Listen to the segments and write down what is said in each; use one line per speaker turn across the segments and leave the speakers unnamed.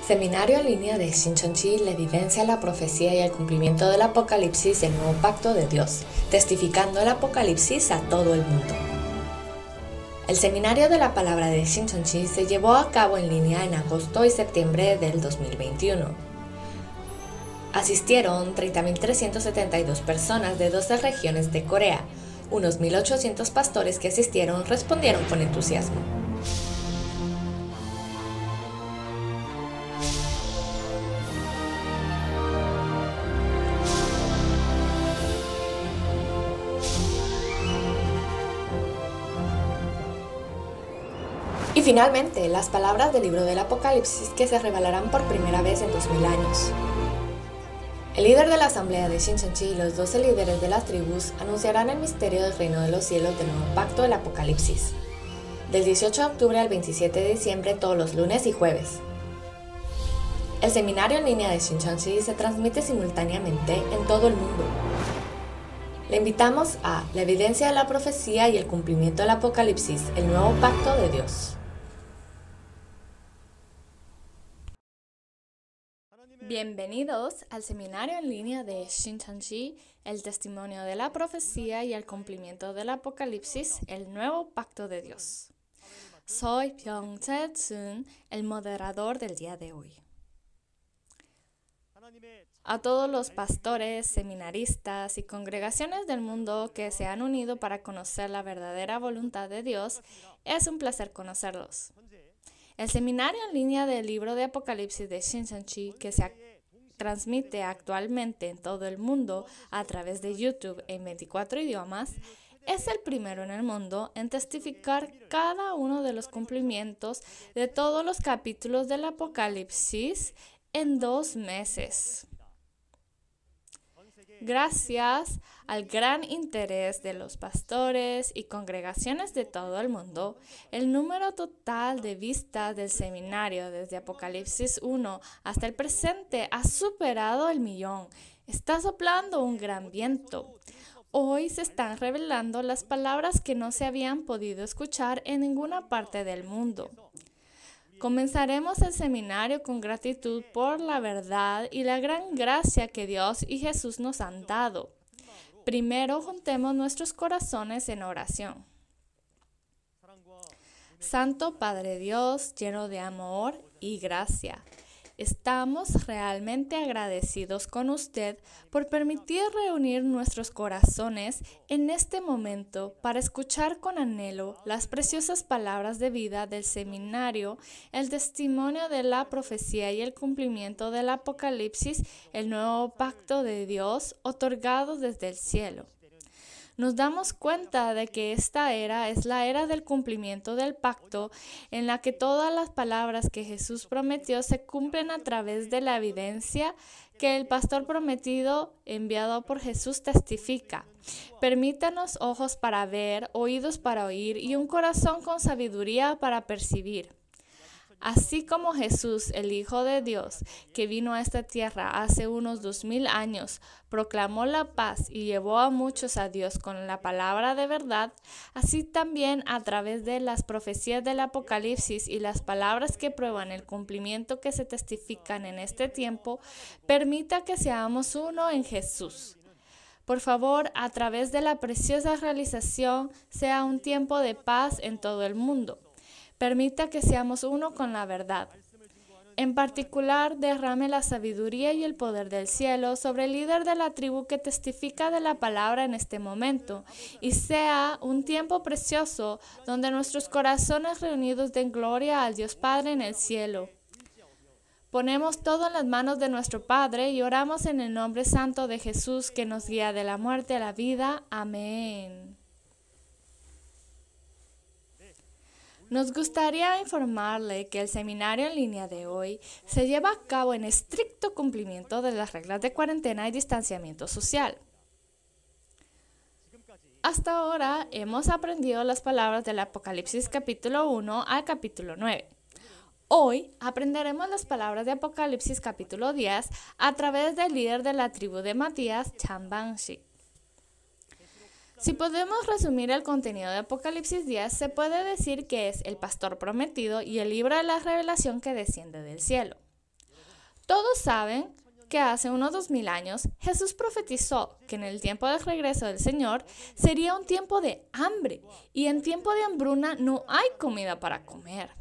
Seminario en línea de Shincheonji, la evidencia, la profecía y el cumplimiento del Apocalipsis, el nuevo pacto de Dios, testificando el Apocalipsis a todo el mundo. El Seminario de la Palabra de Shincheonji se llevó a cabo en línea en agosto y septiembre del 2021. Asistieron 30.372 personas de 12 regiones de Corea. Unos 1.800 pastores que asistieron respondieron con entusiasmo. Y finalmente, las palabras del libro del Apocalipsis que se revelarán por primera vez en 2000 años. El líder de la asamblea de Shincheonji y los 12 líderes de las tribus anunciarán el misterio del reino de los cielos del nuevo pacto del Apocalipsis, del 18 de octubre al 27 de diciembre todos los lunes y jueves. El seminario en línea de Shincheonji se transmite simultáneamente en todo el mundo. Le invitamos a la evidencia de la profecía y el cumplimiento del Apocalipsis, el nuevo pacto de Dios. Bienvenidos al seminario en línea de Shincheonji, el testimonio de la profecía y el cumplimiento del Apocalipsis, el nuevo pacto de Dios. Soy Byung Jae-sun, el moderador del día de hoy. A todos los pastores, seminaristas y congregaciones del mundo que se han unido para conocer la verdadera voluntad de Dios, es un placer conocerlos. El seminario en línea del libro de Apocalipsis de Shincheonji, que se transmite actualmente en todo el mundo a través de YouTube en 24 idiomas, es el primero en el mundo en testificar cada uno de los cumplimientos de todos los capítulos del Apocalipsis en 2 meses. Gracias al gran interés de los pastores y congregaciones de todo el mundo, el número total de vistas del seminario desde Apocalipsis 1 hasta el presente ha superado el 1.000.000. Está soplando un gran viento. Hoy se están revelando las palabras que no se habían podido escuchar en ninguna parte del mundo. Comenzaremos el seminario con gratitud por la verdad y la gran gracia que Dios y Jesús nos han dado. Primero, juntemos nuestros corazones en oración. Santo Padre Dios, lleno de amor y gracia, estamos realmente agradecidos con usted por permitir reunir nuestros corazones en este momento para escuchar con anhelo las preciosas palabras de vida del seminario, el testimonio de la profecía y el cumplimiento del Apocalipsis, el nuevo pacto de Dios otorgado desde el cielo. Nos damos cuenta de que esta era es la era del cumplimiento del pacto, en la que todas las palabras que Jesús prometió se cumplen a través de la evidencia que el pastor prometido enviado por Jesús testifica. Permítanos ojos para ver, oídos para oír y un corazón con sabiduría para percibir. Así como Jesús, el Hijo de Dios, que vino a esta tierra hace unos 2000 años, proclamó la paz y llevó a muchos a Dios con la palabra de verdad, así también a través de las profecías del Apocalipsis y las palabras que prueban el cumplimiento que se testifican en este tiempo, permita que seamos uno en Jesús. Por favor, a través de la preciosa realización, sea un tiempo de paz en todo el mundo. Permita que seamos uno con la verdad. En particular, derrame la sabiduría y el poder del cielo sobre el líder de la tribu que testifica de la palabra en este momento, y sea un tiempo precioso donde nuestros corazones reunidos den gloria al Dios Padre en el cielo. Ponemos todo en las manos de nuestro Padre y oramos en el nombre santo de Jesús que nos guía de la muerte a la vida. Amén. Nos gustaría informarle que el seminario en línea de hoy se lleva a cabo en estricto cumplimiento de las reglas de cuarentena y distanciamiento social. Hasta ahora hemos aprendido las palabras del Apocalipsis capítulo 1 al capítulo 9. Hoy aprenderemos las palabras de Apocalipsis capítulo 10 a través del líder de la tribu de Matías, Chan Bang-si. Si podemos resumir el contenido de Apocalipsis 10, se puede decir que es el pastor prometido y el libro de la revelación que desciende del cielo. Todos saben que hace unos 2000 años Jesús profetizó que en el tiempo del regreso del Señor sería un tiempo de hambre y en tiempo de hambruna no hay comida para comer.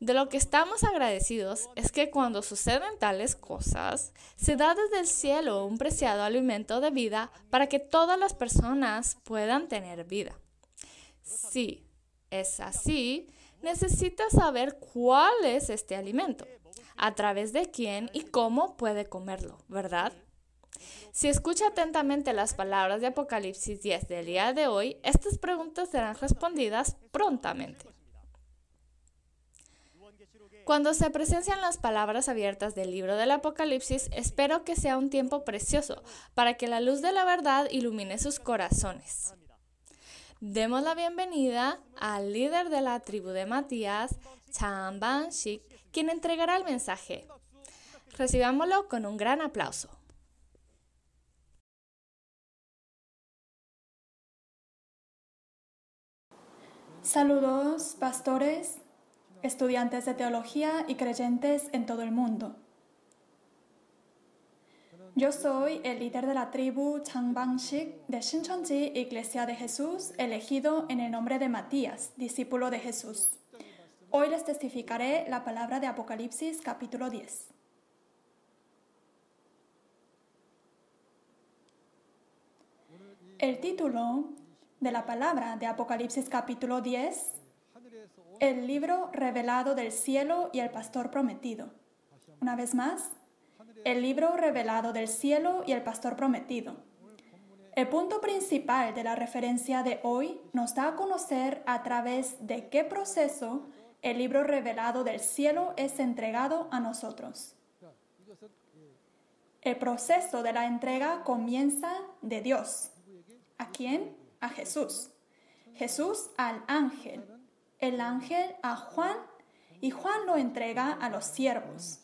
De lo que estamos agradecidos es que cuando suceden tales cosas, se da desde el cielo un preciado alimento de vida para que todas las personas puedan tener vida. Si es así, necesitas saber cuál es este alimento, a través de quién y cómo puede comerlo, ¿verdad? Si escucha atentamente las palabras de Apocalipsis 10 del día de hoy, estas preguntas serán respondidas prontamente. Cuando se presencian las palabras abiertas del libro del Apocalipsis, espero que sea un tiempo precioso para que la luz de la verdad ilumine sus corazones. Demos la bienvenida al líder de la tribu de Matías, Chang Ban-shik, quien entregará el mensaje. Recibámoslo con un gran aplauso.
Saludos, pastores, estudiantes de teología y creyentes en todo el mundo. Yo soy el líder de la tribu Chang Ban-shik de Shincheonji Iglesia de Jesús, elegido en el nombre de Matías, discípulo de Jesús. Hoy les testificaré la palabra de Apocalipsis capítulo 10. El título de la palabra de Apocalipsis capítulo 10, el libro revelado del cielo y el pastor prometido. Una vez más, el libro revelado del cielo y el pastor prometido. El punto principal de la referencia de hoy nos da a conocer a través de qué proceso el libro revelado del cielo es entregado a nosotros. El proceso de la entrega comienza de Dios. ¿A quién? A Jesús. Jesús al ángel. El ángel a Juan y Juan lo entrega a los siervos.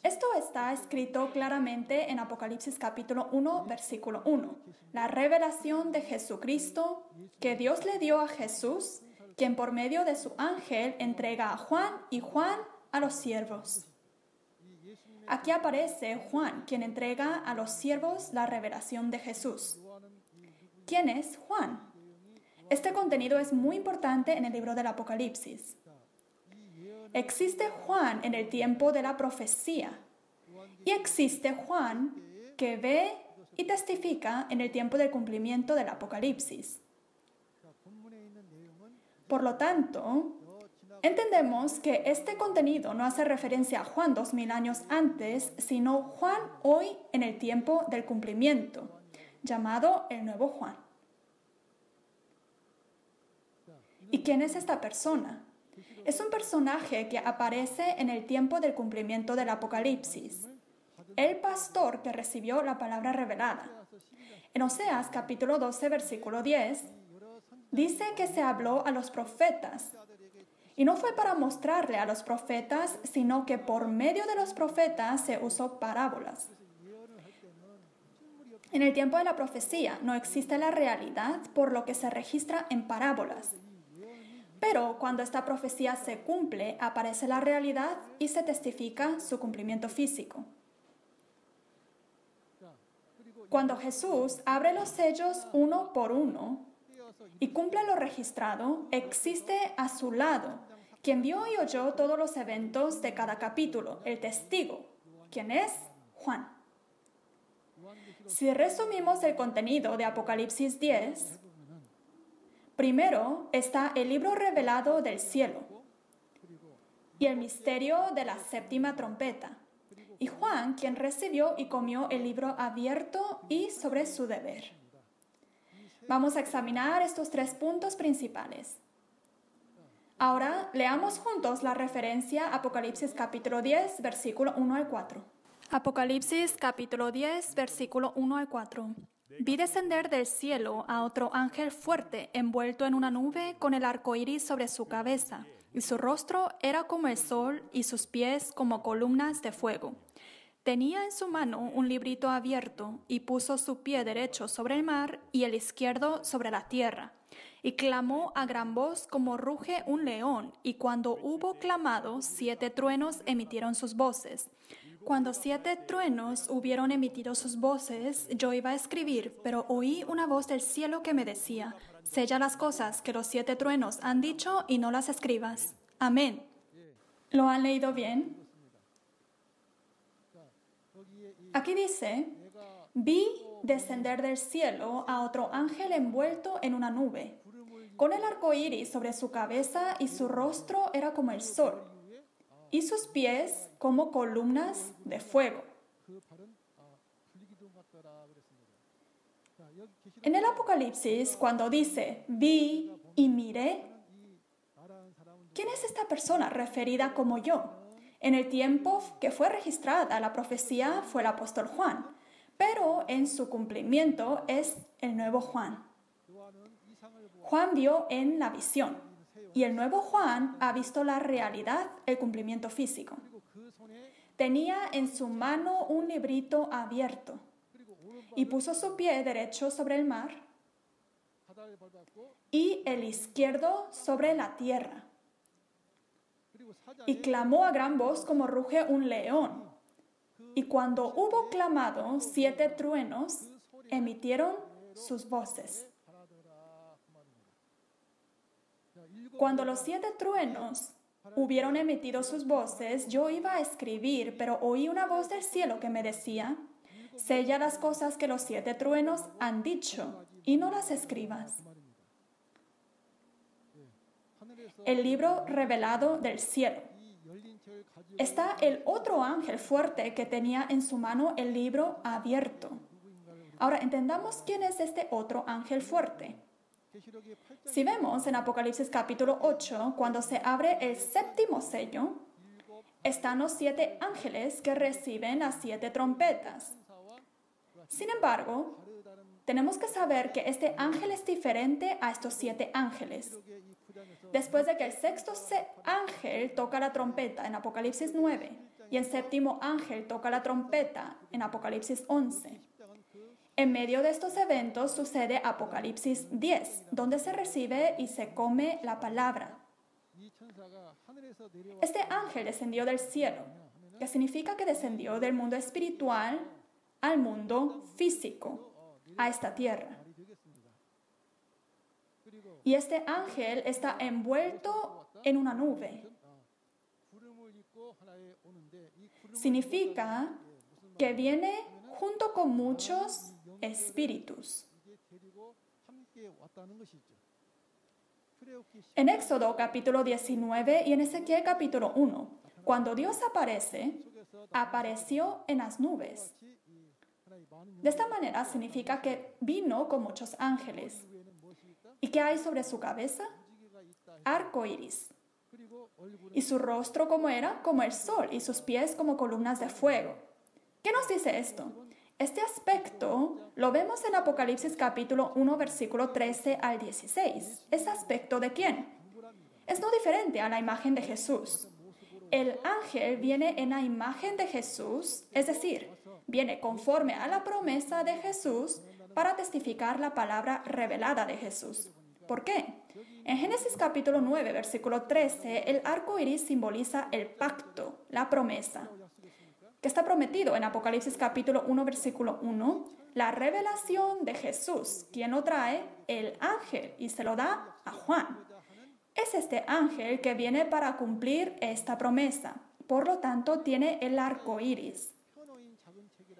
Esto está escrito claramente en Apocalipsis capítulo 1, versículo 1. La revelación de Jesucristo que Dios le dio a Jesús, quien por medio de su ángel entrega a Juan y Juan a los siervos. Aquí aparece Juan, quien entrega a los siervos la revelación de Jesús. ¿Quién es Juan? Este contenido es muy importante en el libro del Apocalipsis. Existe Juan en el tiempo de la profecía y existe Juan que ve y testifica en el tiempo del cumplimiento del Apocalipsis. Por lo tanto, entendemos que este contenido no hace referencia a Juan 2000 años antes, sino Juan hoy en el tiempo del cumplimiento, llamado el nuevo Juan. ¿Y quién es esta persona? Es un personaje que aparece en el tiempo del cumplimiento del Apocalipsis. El pastor que recibió la palabra revelada. En Oseas capítulo 12, versículo 10, dice que se habló a los profetas. Y no fue para mostrarle a los profetas, sino que por medio de los profetas se usó parábolas. En el tiempo de la profecía no existe la realidad, por lo que se registra en parábolas. Pero cuando esta profecía se cumple, aparece la realidad y se testifica su cumplimiento físico. Cuando Jesús abre los sellos uno por uno y cumple lo registrado, existe a su lado quien vio y oyó todos los eventos de cada capítulo, el testigo, quien es Juan. Si resumimos el contenido de Apocalipsis 10, primero está el libro revelado del cielo y el misterio de la séptima trompeta, y Juan, quien recibió y comió el libro abierto y sobre su deber. Vamos a examinar estos tres puntos principales. Ahora leamos juntos la referencia Apocalipsis capítulo 10, versículo 1 al 4. Apocalipsis capítulo 10, versículo 1 al 4. Vi descender del cielo a otro ángel fuerte, envuelto en una nube con el arco iris sobre su cabeza, y su rostro era como el sol y sus pies como columnas de fuego. Tenía en su mano un librito abierto y puso su pie derecho sobre el mar y el izquierdo sobre la tierra. y clamó a gran voz como ruge un león, y cuando hubo clamado, 7 truenos emitieron sus voces. Cuando 7 truenos hubieron emitido sus voces, yo iba a escribir, pero oí una voz del cielo que me decía: sella las cosas que los 7 truenos han dicho y no las escribas. Amén. ¿Lo han leído bien? Aquí dice: vi descender del cielo a otro ángel envuelto en una nube, con el arco iris sobre su cabeza, y su rostro era como el sol, y sus pies como columnas de fuego. En el Apocalipsis, cuando dice vi y miré, ¿quién es esta persona referida como yo? En el tiempo que fue registrada la profecía fue el apóstol Juan, pero en su cumplimiento es el nuevo Juan. Juan vio en la visión, y el nuevo Juan ha visto la realidad, el cumplimiento físico. Tenía en su mano un librito abierto, y puso su pie derecho sobre el mar y el izquierdo sobre la tierra. Y clamó a gran voz como ruge un león. Y cuando hubo clamado, 7 truenos emitieron sus voces. Cuando los 7 truenos hubieron emitido sus voces, yo iba a escribir, pero oí una voz del cielo que me decía: sella las cosas que los 7 truenos han dicho y no las escribas. El libro revelado del cielo. Está el otro ángel fuerte que tenía en su mano el libro abierto. Ahora entendamos quién es este otro ángel fuerte. Si vemos en Apocalipsis capítulo 8, cuando se abre el 7º sello, están los 7 ángeles que reciben las 7 trompetas. Sin embargo, tenemos que saber que este ángel es diferente a estos 7 ángeles. Después de que el 6º ángel toca la trompeta en Apocalipsis 9 y el 7º ángel toca la trompeta en Apocalipsis 11, en medio de estos eventos sucede Apocalipsis 10, donde se recibe y se come la palabra. Este ángel descendió del cielo, que significa que descendió del mundo espiritual al mundo físico, a esta tierra. Y este ángel está envuelto en una nube. Significa que viene junto con muchos espíritus. En Éxodo capítulo 19 y en Ezequiel capítulo 1, cuando Dios aparece, apareció en las nubes. De esta manera significa que vino con muchos ángeles. ¿Y qué hay sobre su cabeza? Arco iris. Y su rostro como era, como el sol, y sus pies como columnas de fuego. ¿Qué nos dice esto? Este aspecto lo vemos en Apocalipsis capítulo 1, versículo 13 al 16. ¿Ese aspecto de quién? Es no diferente a la imagen de Jesús. El ángel viene en la imagen de Jesús, es decir, viene conforme a la promesa de Jesús para testificar la palabra revelada de Jesús. ¿Por qué? En Génesis capítulo 9, versículo 13, el arco iris simboliza el pacto, la promesa, que está prometido en Apocalipsis capítulo 1, versículo 1, la revelación de Jesús, quien lo trae el ángel y se lo da a Juan. Es este ángel que viene para cumplir esta promesa. Por lo tanto, tiene el arco iris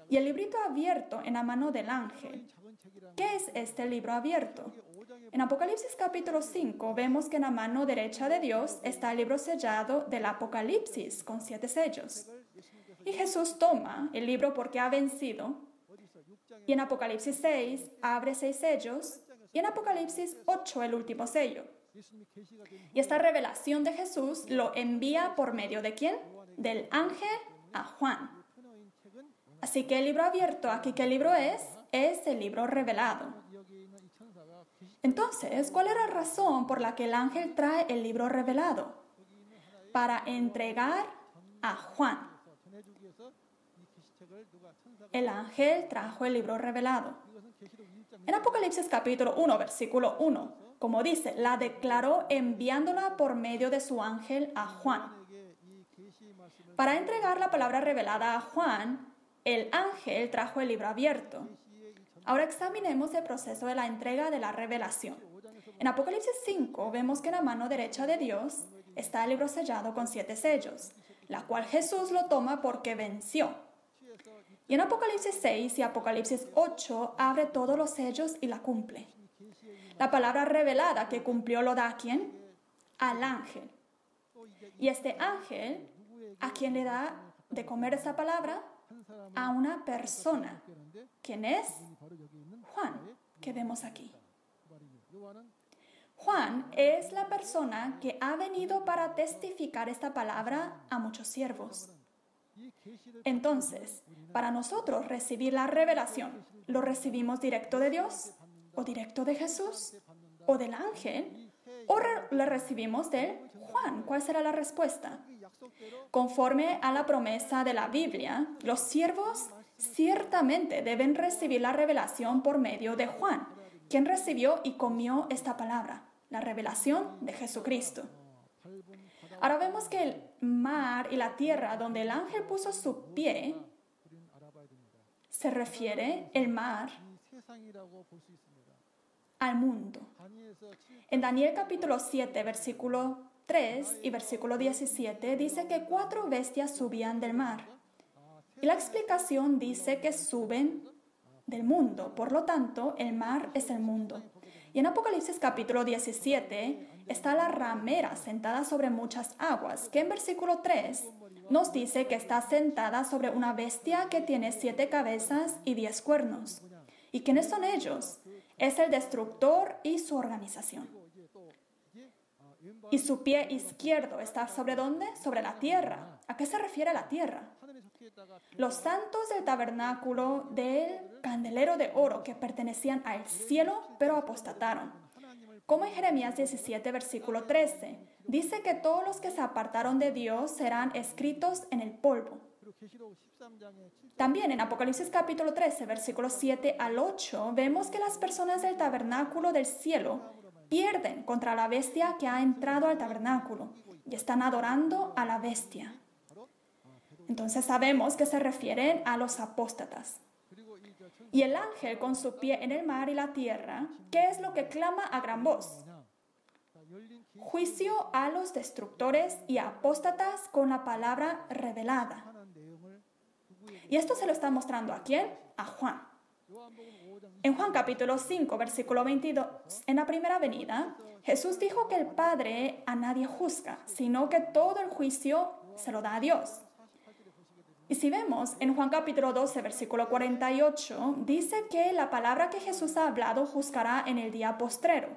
y el librito abierto en la mano del ángel. ¿Qué es este libro abierto? En Apocalipsis capítulo 5 vemos que en la mano derecha de Dios está el libro sellado del Apocalipsis con 7 sellos. Y Jesús toma el libro porque ha vencido. Y en Apocalipsis 6 abre 6 sellos. Y en Apocalipsis 8 el último sello. Y esta revelación de Jesús lo envía por medio de ¿quién? Del ángel a Juan. Así que el libro abierto, aquí ¿qué libro es? Es el libro revelado. Entonces, ¿cuál era la razón por la que el ángel trae el libro revelado? Para entregar a Juan. El ángel trajo el libro revelado. En Apocalipsis capítulo 1, versículo 1, como dice, la declaró enviándola por medio de su ángel a Juan. Para entregar la palabra revelada a Juan, el ángel trajo el libro abierto. Ahora examinemos el proceso de la entrega de la revelación. En Apocalipsis 5 vemos que en la mano derecha de Dios está el libro sellado con 7 sellos, la cual Jesús lo toma porque venció. Y en Apocalipsis 6 y Apocalipsis 8 abre todos los sellos y la cumple. La palabra revelada que cumplió lo da ¿a quién? Al ángel. Y este ángel, ¿a quién le da de comer esa palabra? A una persona. ¿Quién es? Juan, que vemos aquí. Juan es la persona que ha venido para testificar esta palabra a muchos siervos. Entonces, para nosotros recibir la revelación, ¿lo recibimos directo de Dios? ¿O directo de Jesús? ¿O del ángel? ¿O le recibimos de Juan? ¿Cuál será la respuesta? Conforme a la promesa de la Biblia, los siervos ciertamente deben recibir la revelación por medio de Juan, quien recibió y comió esta palabra, la revelación de Jesucristo. Ahora vemos que el mar y la tierra donde el ángel puso su pie, se refiere el mar al mundo. En Daniel capítulo 7, versículo 3 y versículo 17 dice que 4 bestias subían del mar. Y la explicación dice que suben del mundo, por lo tanto, el mar es el mundo. Y en Apocalipsis capítulo 17 está la ramera sentada sobre muchas aguas, que en versículo 3 nos dice que está sentada sobre una bestia que tiene 7 cabezas y 10 cuernos. ¿Y quiénes son ellos? Es el destructor y su organización. Y su pie izquierdo está ¿sobre dónde? Sobre la tierra. ¿A qué se refiere la tierra? Los santos del tabernáculo del candelero de oro que pertenecían al cielo, pero apostataron. Como en Jeremías 17, versículo 13, dice que todos los que se apartaron de Dios serán escritos en el polvo. También en Apocalipsis capítulo 13, versículos 7 al 8, vemos que las personas del tabernáculo del cielo pierden contra la bestia que ha entrado al tabernáculo y están adorando a la bestia. Entonces sabemos que se refieren a los apóstatas. Y el ángel con su pie en el mar y la tierra, ¿qué es lo que clama a gran voz? Juicio a los destructores y apóstatas con la palabra revelada. Y esto se lo está mostrando ¿a quién? A Juan. En Juan capítulo 5, versículo 22, en la primera venida, Jesús dijo que el Padre a nadie juzga, sino que todo el juicio se lo da a Dios. Y si vemos en Juan capítulo 12, versículo 48, dice que la palabra que Jesús ha hablado juzgará en el día postrero.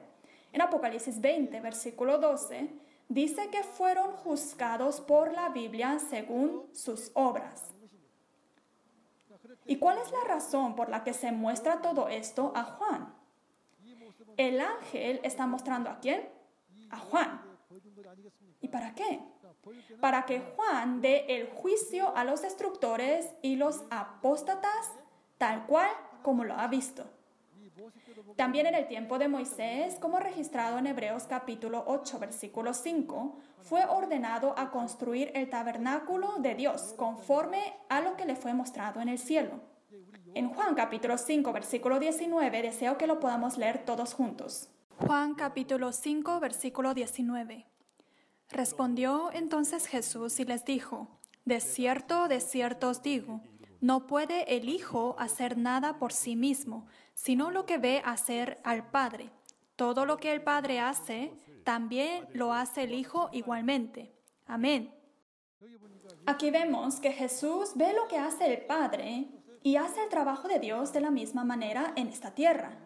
En Apocalipsis 20, versículo 12, dice que fueron juzgados por la Biblia según sus obras. ¿Y cuál es la razón por la que se muestra todo esto a Juan? El ángel está mostrando ¿a quién? A Juan. ¿Y para qué? Para que Juan dé el juicio a los destructores y los apóstatas tal cual como lo ha visto. También en el tiempo de Moisés, como registrado en Hebreos capítulo 8, versículo 5, fue ordenado a construir el tabernáculo de Dios conforme a lo que le fue mostrado en el cielo. En Juan capítulo 5, versículo 19, deseo que lo podamos leer todos juntos. Juan capítulo 5, versículo 19. Respondió entonces Jesús y les dijo: de cierto os digo, no puede el Hijo hacer nada por sí mismo, sino lo que ve hacer al Padre. Todo lo que el Padre hace, también lo hace el Hijo igualmente. Amén. Aquí vemos que Jesús ve lo que hace el Padre y hace el trabajo de Dios de la misma manera en esta tierra.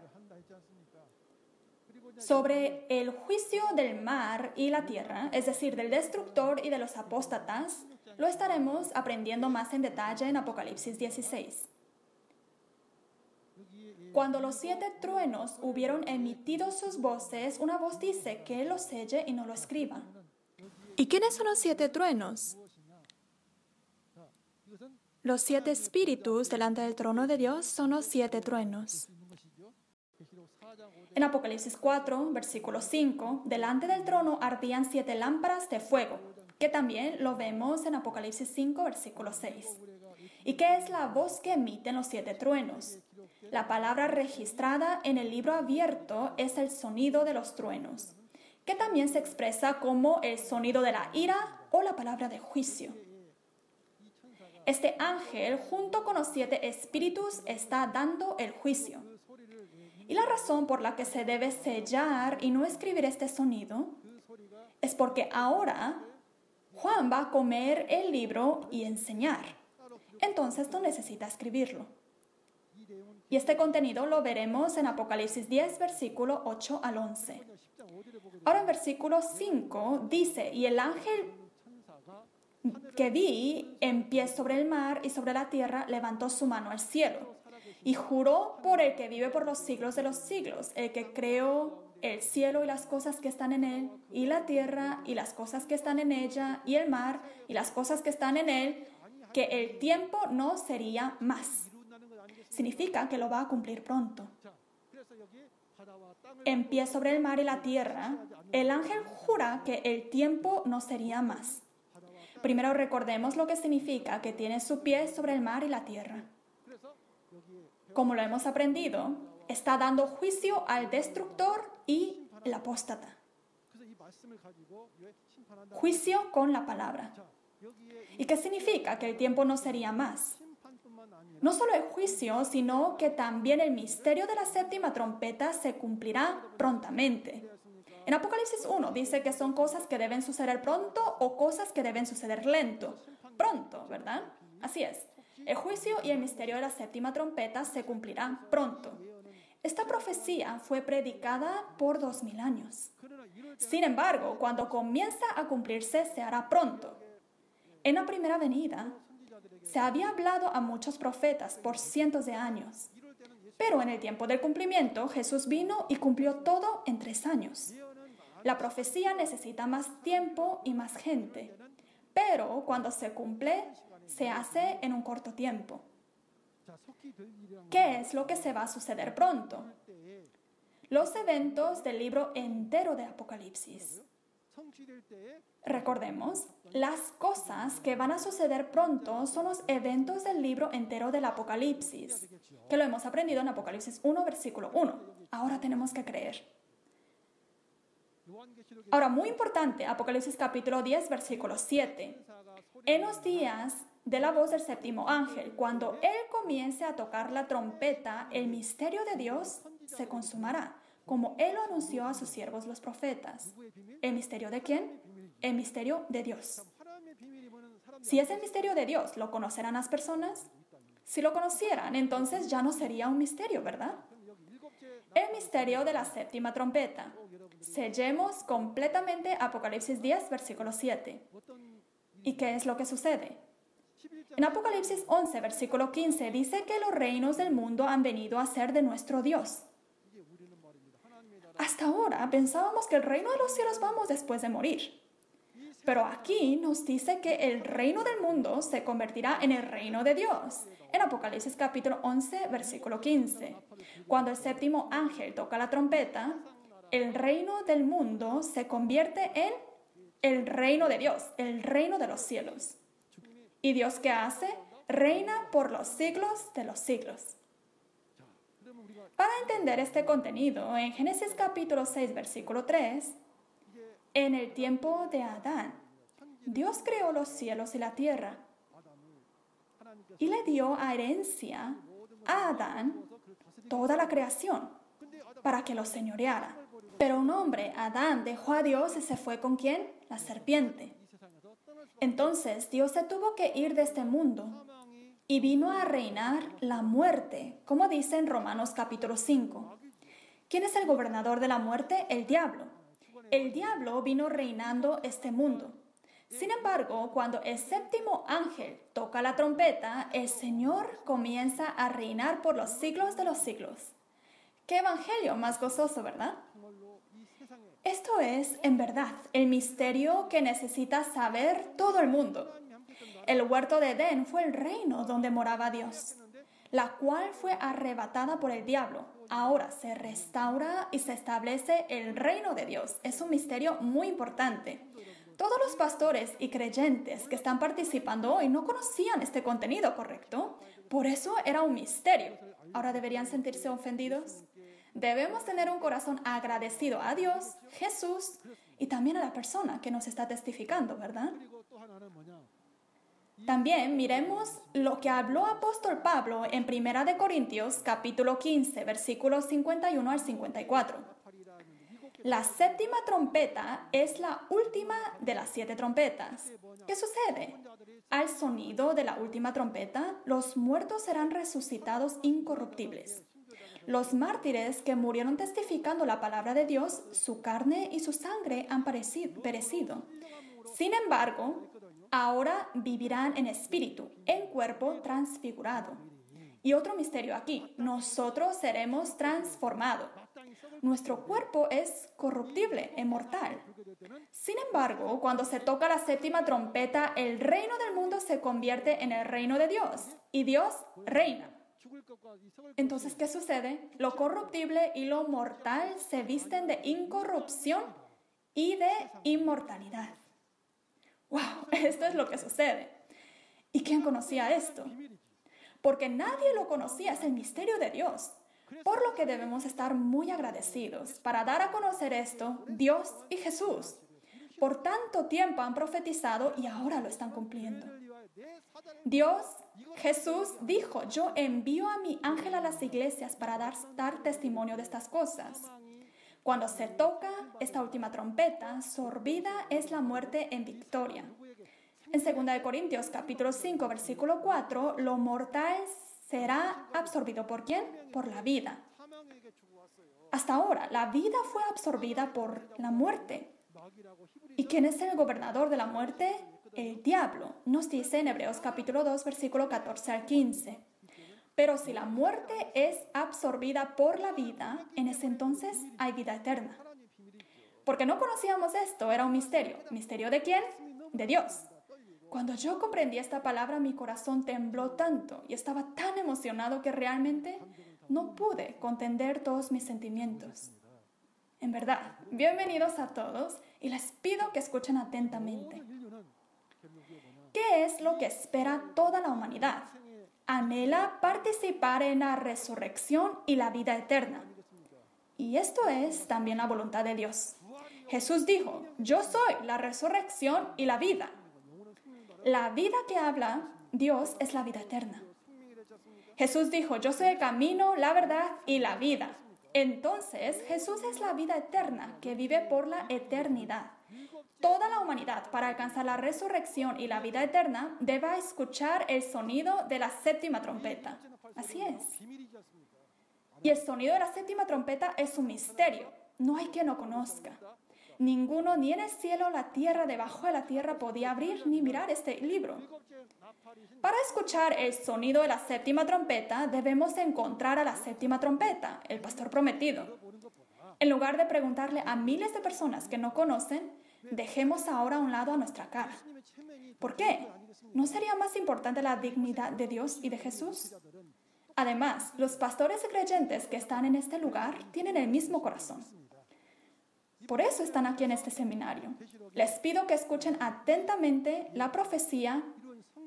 Sobre el juicio del mar y la tierra, es decir, del destructor y de los apóstatas, lo estaremos aprendiendo más en detalle en Apocalipsis 16. Cuando los 7 truenos hubieron emitido sus voces, una voz dice que lo selle y no lo escriba. ¿Y quiénes son los 7 truenos? Los 7 espíritus delante del trono de Dios son los 7 truenos. En Apocalipsis 4, versículo 5, delante del trono ardían 7 lámparas de fuego, que también lo vemos en Apocalipsis 5, versículo 6. ¿Y qué es la voz que emiten los 7 truenos? La palabra registrada en el libro abierto es el sonido de los truenos, que también se expresa como el sonido de la ira o la palabra de juicio. Este ángel, junto con los 7 espíritus, está dando el juicio. Y la razón por la que se debe sellar y no escribir este sonido es porque ahora Juan va a comer el libro y enseñar. Entonces no necesita escribirlo. Y este contenido lo veremos en Apocalipsis 10, versículo 8 al 11. Ahora en versículo 5 dice, y el ángel que vi en pie sobre el mar y sobre la tierra levantó su mano al cielo y juró por el que vive por los siglos de los siglos, el que creó el cielo y las cosas que están en él, y la tierra y las cosas que están en ella, y el mar y las cosas que están en él, que el tiempo no sería más. Significa que lo va a cumplir pronto. En pie sobre el mar y la tierra, el ángel jura que el tiempo no sería más. Primero recordemos lo que significa que tiene su pie sobre el mar y la tierra. Como lo hemos aprendido, está dando juicio al destructor y el apóstata. Juicio con la palabra. ¿Y qué significa que el tiempo no sería más? No solo el juicio, sino que también el misterio de la séptima trompeta se cumplirá prontamente. En Apocalipsis 1 dice que son cosas que deben suceder pronto o cosas que deben suceder lento. Pronto, ¿verdad? Así es. El juicio y el misterio de la séptima trompeta se cumplirán pronto. Esta profecía fue predicada por 2000 años. Sin embargo, cuando comienza a cumplirse, se hará pronto. En la primera venida, se había hablado a muchos profetas por cientos de años. Pero en el tiempo del cumplimiento, Jesús vino y cumplió todo en 3 años. La profecía necesita más tiempo y más gente. Pero cuando se cumple, se hace en un corto tiempo. ¿Qué es lo que se va a suceder pronto? Los eventos del libro entero de Apocalipsis. Recordemos, las cosas que van a suceder pronto son los eventos del libro entero del Apocalipsis, que lo hemos aprendido en Apocalipsis 1, versículo 1. Ahora tenemos que creer. Ahora, muy importante, Apocalipsis capítulo 10, versículo 7. En los días de la voz del séptimo ángel, cuando él comience a tocar la trompeta, el misterio de Dios se consumará, como él lo anunció a sus siervos los profetas. ¿El misterio de quién? El misterio de Dios. Si es el misterio de Dios, ¿lo conocerán las personas? Si lo conocieran, entonces ya no sería un misterio, ¿verdad? El misterio de la séptima trompeta. Sellemos completamente Apocalipsis 10, versículo 7. ¿Y qué es lo que sucede? En Apocalipsis 11, versículo 15, dice que los reinos del mundo han venido a ser de nuestro Dios. Hasta ahora pensábamos que el reino de los cielos vamos después de morir. Pero aquí nos dice que el reino del mundo se convertirá en el reino de Dios. En Apocalipsis capítulo 11, versículo 15. Cuando el séptimo ángel toca la trompeta, el reino del mundo se convierte en el reino de Dios, el reino de los cielos. ¿Y Dios qué hace? Reina por los siglos de los siglos. Para entender este contenido, en Génesis capítulo 6, versículo 3, en el tiempo de Adán, Dios creó los cielos y la tierra y le dio a herencia a Adán toda la creación para que lo señoreara. Pero un hombre, Adán, dejó a Dios y se fue ¿con quién? La serpiente. Entonces Dios se tuvo que ir de este mundo y vino a reinar la muerte, como dice en Romanos capítulo 5. ¿Quién es el gobernador de la muerte? El diablo. El diablo vino reinando este mundo. Sin embargo, cuando el séptimo ángel toca la trompeta, el Señor comienza a reinar por los siglos de los siglos. ¡Qué evangelio más gozoso!, ¿verdad? Esto es, en verdad, el misterio que necesita saber todo el mundo. El huerto de Edén fue el reino donde moraba Dios, la cual fue arrebatada por el diablo. Ahora se restaura y se establece el reino de Dios. Es un misterio muy importante. Todos los pastores y creyentes que están participando hoy no conocían este contenido, ¿correcto? Por eso era un misterio. ¿Ahora deberían sentirse ofendidos? Debemos tener un corazón agradecido a Dios, Jesús y también a la persona que nos está testificando, ¿verdad? También miremos lo que habló apóstol Pablo en 1 Corintios capítulo 15, versículos 51 al 54. La séptima trompeta es la última de las 7 trompetas. ¿Qué sucede? Al sonido de la última trompeta, los muertos serán resucitados incorruptibles. Los mártires que murieron testificando la palabra de Dios, su carne y su sangre han perecido. Sin embargo, ahora vivirán en espíritu, en cuerpo transfigurado. Y otro misterio aquí, nosotros seremos transformados. Nuestro cuerpo es corruptible, inmortal. Sin embargo, cuando se toca la séptima trompeta, el reino del mundo se convierte en el reino de Dios y Dios reina. Entonces, ¿qué sucede? Lo corruptible y lo mortal se visten de incorrupción y de inmortalidad. ¡Wow! Esto es lo que sucede. ¿Y quién conocía esto? Porque nadie lo conocía, es el misterio de Dios. Por lo que debemos estar muy agradecidos para dar a conocer esto, Dios y Jesús. Por tanto tiempo han profetizado y ahora lo están cumpliendo. Dios, Jesús dijo, yo envío a mi ángel a las iglesias para dar testimonio de estas cosas. Cuando se toca esta última trompeta, sorbida es la muerte en victoria. En 2 Corintios capítulo 5, versículo 4, lo mortal será absorbido ¿por quién? Por la vida. Hasta ahora, la vida fue absorbida por la muerte. ¿Y quién es el gobernador de la muerte? El diablo. Nos dice en Hebreos capítulo 2, versículo 14 al 15. Pero si la muerte es absorbida por la vida, en ese entonces hay vida eterna. Porque no conocíamos esto, era un misterio. ¿Misterio de quién? De Dios. Cuando yo comprendí esta palabra, mi corazón tembló tanto y estaba tan emocionado que realmente no pude contener todos mis sentimientos. En verdad, bienvenidos a todos y les pido que escuchen atentamente. ¿Qué es lo que espera toda la humanidad? Anhela participar en la resurrección y la vida eterna. Y esto es también la voluntad de Dios. Jesús dijo, yo soy la resurrección y la vida. La vida que habla Dios es la vida eterna. Jesús dijo, yo soy el camino, la verdad y la vida. Entonces, Jesús es la vida eterna que vive por la eternidad. Toda la humanidad, para alcanzar la resurrección y la vida eterna, debe escuchar el sonido de la séptima trompeta. Así es. Y el sonido de la séptima trompeta es un misterio. No hay quien lo conozca. Ninguno, ni en el cielo, la tierra, debajo de la tierra, podía abrir ni mirar este libro. Para escuchar el sonido de la séptima trompeta, debemos encontrar a la séptima trompeta, el pastor prometido. En lugar de preguntarle a miles de personas que no conocen, dejemos ahora a un lado a nuestra cara. ¿Por qué? ¿No sería más importante la dignidad de Dios y de Jesús? Además, los pastores y creyentes que están en este lugar tienen el mismo corazón. Por eso están aquí en este seminario. Les pido que escuchen atentamente la profecía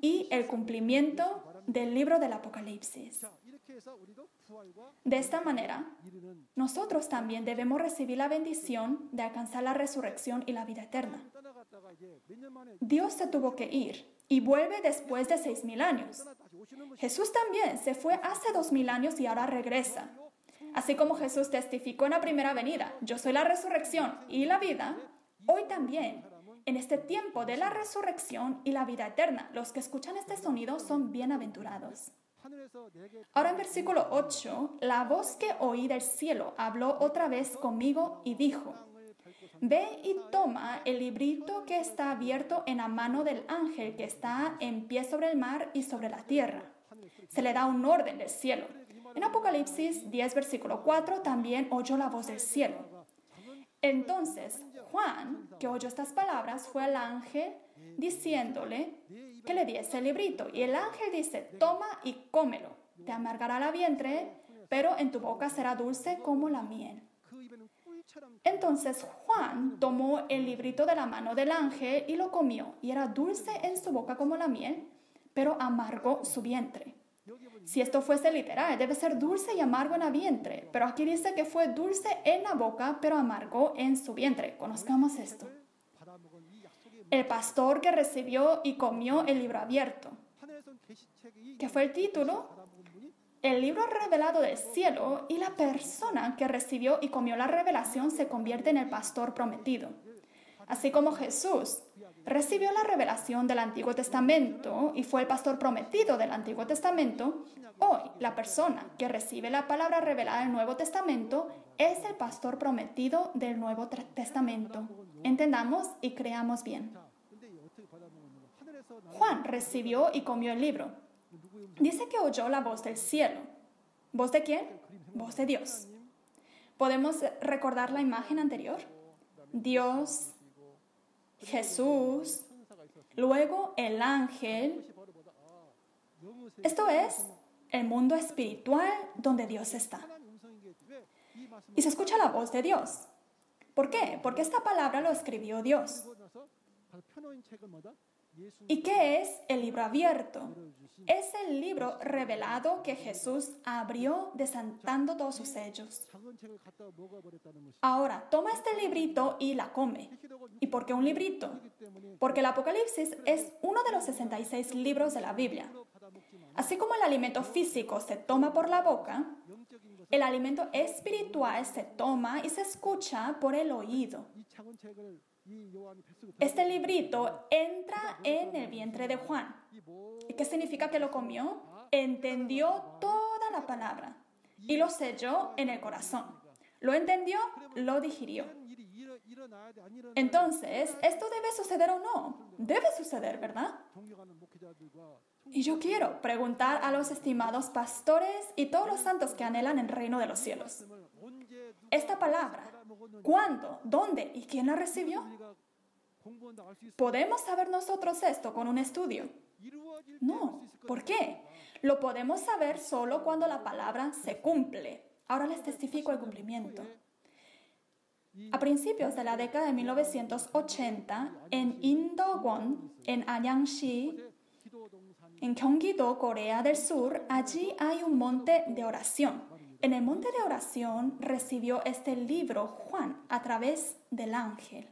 y el cumplimiento del libro del Apocalipsis. De esta manera, nosotros también debemos recibir la bendición de alcanzar la resurrección y la vida eterna. Dios se tuvo que ir y vuelve después de 6,000 años. Jesús también se fue hace 2,000 años y ahora regresa. Así como Jesús testificó en la primera venida, yo soy la resurrección y la vida, hoy también, en este tiempo de la resurrección y la vida eterna, los que escuchan este sonido son bienaventurados. Ahora en versículo 8, la voz que oí del cielo habló otra vez conmigo y dijo, ve y toma el librito que está abierto en la mano del ángel que está en pie sobre el mar y sobre la tierra. Se le da un orden del cielo. En Apocalipsis 10, versículo 4, también oyó la voz del cielo. Entonces, Juan, que oyó estas palabras, fue al ángel diciéndole que le diese el librito. Y el ángel dice, toma y cómelo. Te amargará la vientre, pero en tu boca será dulce como la miel. Entonces Juan tomó el librito de la mano del ángel y lo comió. Y era dulce en su boca como la miel, pero amargó su vientre. Si esto fuese literal, debe ser dulce y amargo en el vientre. Pero aquí dice que fue dulce en la boca, pero amargo en su vientre. Conozcamos esto. El pastor que recibió y comió el libro abierto. ¿Qué fue el título? El libro revelado del cielo, y la persona que recibió y comió la revelación se convierte en el pastor prometido. Así como Jesús recibió la revelación del Antiguo Testamento y fue el pastor prometido del Antiguo Testamento, hoy la persona que recibe la palabra revelada del Nuevo Testamento es el pastor prometido del Nuevo Testamento. Entendamos y creamos bien. Juan recibió y comió el libro. Dice que oyó la voz del cielo. ¿Voz de quién? Voz de Dios. ¿Podemos recordar la imagen anterior? Dios, Jesús, luego el ángel. Esto es el mundo espiritual donde Dios está. Y se escucha la voz de Dios. ¿Por qué? Porque esta palabra lo escribió Dios. ¿Y qué es el libro abierto? Es el libro revelado que Jesús abrió desatando todos sus sellos. Ahora, toma este librito y la come. ¿Y por qué un librito? Porque el Apocalipsis es uno de los 66 libros de la Biblia. Así como el alimento físico se toma por la boca, el alimento espiritual se toma y se escucha por el oído. Este librito entra en el vientre de Juan. ¿Y qué significa que lo comió? Entendió toda la palabra y lo selló en el corazón. Lo entendió, lo digirió. Entonces, ¿esto debe suceder o no? Debe suceder, ¿verdad? Y yo quiero preguntar a los estimados pastores y todos los santos que anhelan el reino de los cielos. Esta palabra, ¿cuándo, dónde y quién la recibió? ¿Podemos saber nosotros esto con un estudio? No. ¿Por qué? Lo podemos saber solo cuando la palabra se cumple. Ahora les testifico el cumplimiento. A principios de la década de 1980, en Indogon, en Anyangsi, en Gyeonggi-do, Corea del Sur, allí hay un monte de oración. En el monte de oración recibió este libro Juan a través del ángel,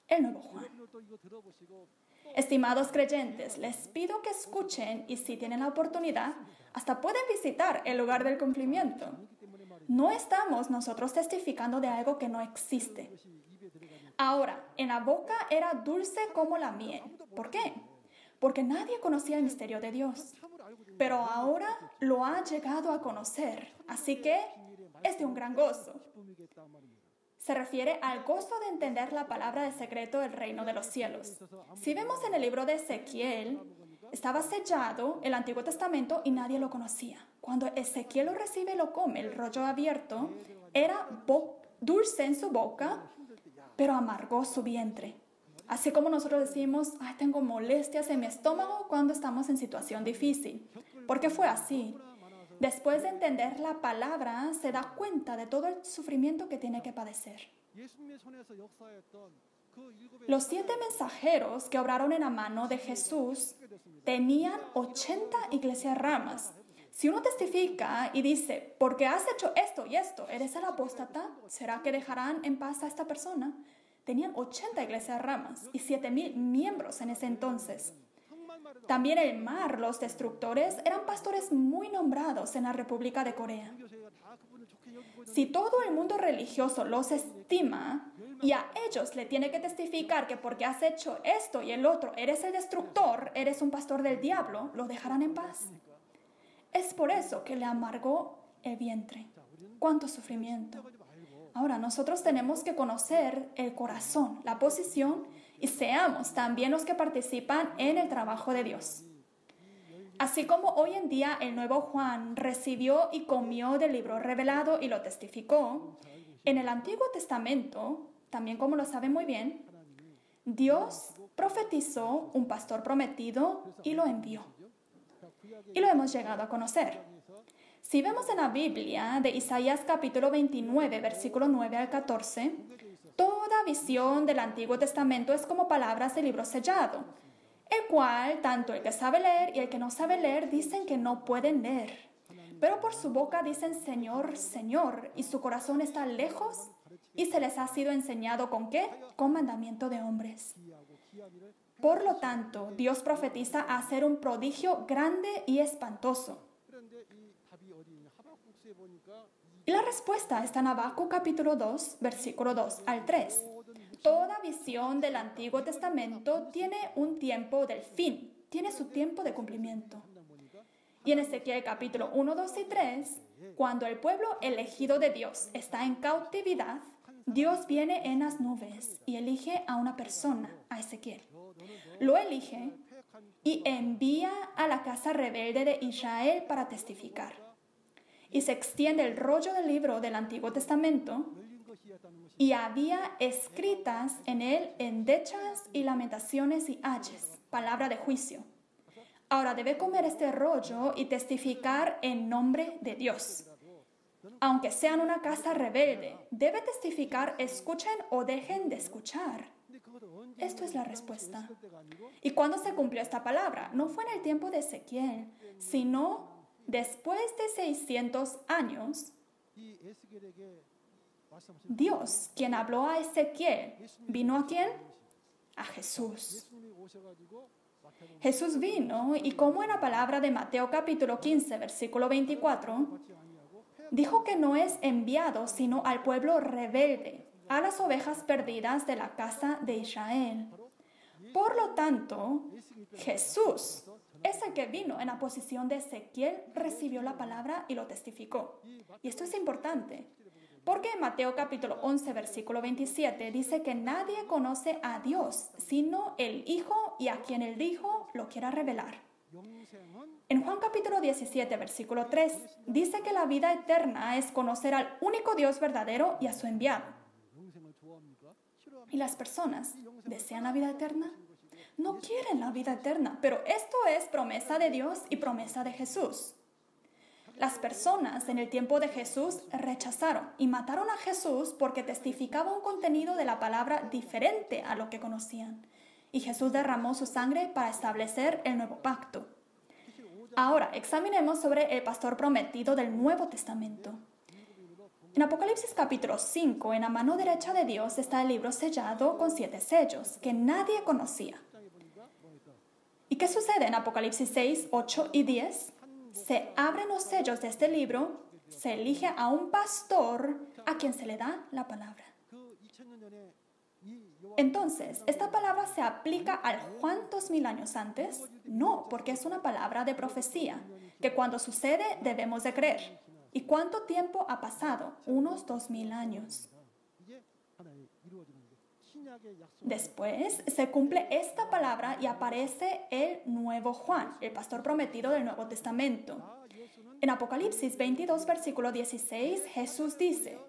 el nuevo Juan. Estimados creyentes, les pido que escuchen y si tienen la oportunidad, hasta pueden visitar el lugar del cumplimiento. No estamos nosotros testificando de algo que no existe. Ahora, en la boca era dulce como la miel. ¿Por qué? Porque nadie conocía el misterio de Dios. Pero ahora lo ha llegado a conocer. Así que es de un gran gozo. Se refiere al gozo de entender la palabra del secreto del reino de los cielos. Si vemos en el libro de Ezequiel, estaba sellado el Antiguo Testamento y nadie lo conocía. Cuando Ezequiel lo recibe y lo come, el rollo abierto, era dulce en su boca, pero amargó su vientre. Así como nosotros decimos, ay, tengo molestias en mi estómago cuando estamos en situación difícil. ¿Por qué fue así? Después de entender la palabra, se da cuenta de todo el sufrimiento que tiene que padecer. Los 7 mensajeros que obraron en la mano de Jesús tenían 80 iglesias ramas. Si uno testifica y dice, porque has hecho esto y esto, ¿eres el apóstata? ¿Será que dejarán en paz a esta persona? Tenían 80 iglesias ramas y 7,000 miembros en ese entonces. También el mar, los destructores, eran pastores muy nombrados en la República de Corea. Si todo el mundo religioso los estima y a ellos le tiene que testificar que porque has hecho esto y el otro, eres el destructor, eres un pastor del diablo, lo dejarán en paz. Es por eso que le amargó el vientre. ¡Cuánto sufrimiento! Ahora, nosotros tenemos que conocer el corazón, la posición, y seamos también los que participan en el trabajo de Dios. Así como hoy en día el nuevo Juan recibió y comió del libro revelado y lo testificó, en el Antiguo Testamento, también como lo saben muy bien, Dios profetizó un pastor prometido y lo envió. Y lo hemos llegado a conocer. Si vemos en la Biblia de Isaías capítulo 29, versículo 9 al 14, toda visión del Antiguo Testamento es como palabras del libro sellado, el cual tanto el que sabe leer y el que no sabe leer dicen que no pueden leer. Pero por su boca dicen Señor, Señor, y su corazón está lejos y se les ha sido enseñado ¿con qué? Con mandamiento de hombres. Por lo tanto, Dios profetiza hacer un prodigio grande y espantoso. Y la respuesta está en Habacuc capítulo 2, versículo 2 al 3. Toda visión del Antiguo Testamento tiene un tiempo del fin, tiene su tiempo de cumplimiento. Y en Ezequiel capítulo 1, 2 y 3, cuando el pueblo elegido de Dios está en cautividad, Dios viene en las nubes y elige a una persona, a Ezequiel. Lo elige y envía a la casa rebelde de Israel para testificar. Y se extiende el rollo del libro del Antiguo Testamento y había escritas en él endechas y lamentaciones y ayes, palabra de juicio. Ahora debe comer este rollo y testificar en nombre de Dios. Aunque sean una casa rebelde, debe testificar, escuchen o dejen de escuchar. Esto es la respuesta. ¿Y cuándo se cumplió esta palabra? No fue en el tiempo de Ezequiel, sino después de 600 años. Dios, quien habló a Ezequiel, ¿vino a quién? A Jesús. Jesús vino y como en la palabra de Mateo capítulo 15, versículo 24, dijo que no es enviado sino al pueblo rebelde, a las ovejas perdidas de la casa de Israel. Por lo tanto, Jesús es el que vino en la posición de Ezequiel, recibió la palabra y lo testificó. Y esto es importante, porque en Mateo capítulo 11, versículo 27, dice que nadie conoce a Dios, sino el Hijo y a quien el Hijo lo quiera revelar. En Juan capítulo 17, versículo 3, dice que la vida eterna es conocer al único Dios verdadero y a su enviado. ¿Y las personas desean la vida eterna? No quieren la vida eterna, pero esto es promesa de Dios y promesa de Jesús. Las personas en el tiempo de Jesús rechazaron y mataron a Jesús porque testificaba un contenido de la palabra diferente a lo que conocían. Y Jesús derramó su sangre para establecer el nuevo pacto. Ahora, examinemos sobre el pastor prometido del Nuevo Testamento. En Apocalipsis capítulo 5, en la mano derecha de Dios está el libro sellado con 7 sellos que nadie conocía. ¿Y qué sucede en Apocalipsis 6, 8 y 10? Se abren los sellos de este libro, se elige a un pastor a quien se le da la palabra. Entonces, ¿esta palabra se aplica al Juan 2000 años antes? No, porque es una palabra de profecía, que cuando sucede debemos de creer. ¿Y cuánto tiempo ha pasado? Unos 2000 años. Después se cumple esta palabra y aparece el nuevo Juan, el pastor prometido del Nuevo Testamento. En Apocalipsis 22, versículo 16, Jesús dice: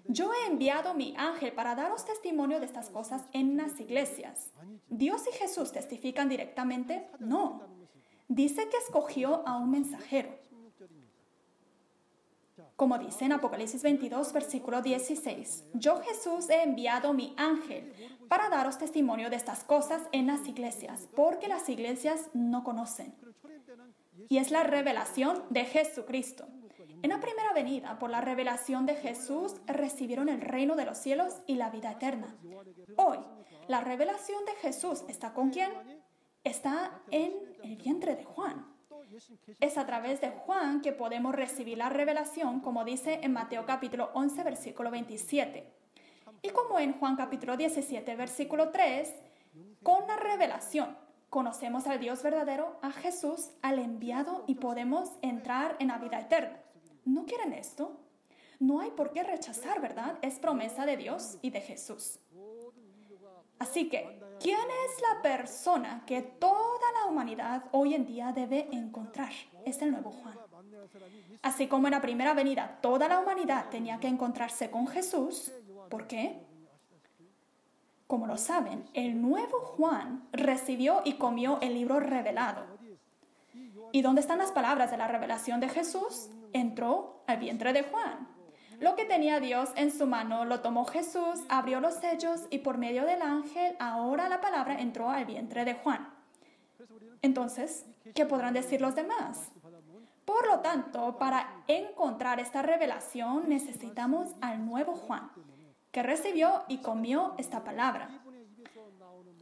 yo he enviado mi ángel para daros testimonio de estas cosas en las iglesias. ¿Dios y Jesús testifican directamente? No. Dice que escogió a un mensajero. Como dice en Apocalipsis 22, versículo 16, yo Jesús he enviado mi ángel para daros testimonio de estas cosas en las iglesias, porque las iglesias no conocen. Y es la revelación de Jesucristo. En la primera venida, por la revelación de Jesús, recibieron el reino de los cielos y la vida eterna. Hoy, la revelación de Jesús ¿está con quién? Está en el vientre de Juan. Es a través de Juan que podemos recibir la revelación, como dice en Mateo capítulo 11, versículo 27. Y como en Juan capítulo 17, versículo 3, con la revelación conocemos al Dios verdadero, a Jesús, al enviado y podemos entrar en la vida eterna. ¿No quieren esto? No hay por qué rechazar, ¿verdad? Es promesa de Dios y de Jesús. Así que, ¿quién es la persona que toda la humanidad hoy en día debe encontrar? Es el nuevo Juan. Así como en la primera venida toda la humanidad tenía que encontrarse con Jesús. ¿Por qué? Como lo saben, el nuevo Juan recibió y comió el libro revelado. ¿Y dónde están las palabras de la revelación de Jesús? Entró al vientre de Juan. Lo que tenía Dios en su mano lo tomó Jesús, abrió los sellos y por medio del ángel, ahora la palabra entró al vientre de Juan. Entonces, ¿qué podrán decir los demás? Por lo tanto, para encontrar esta revelación necesitamos al nuevo Juan, que recibió y comió esta palabra.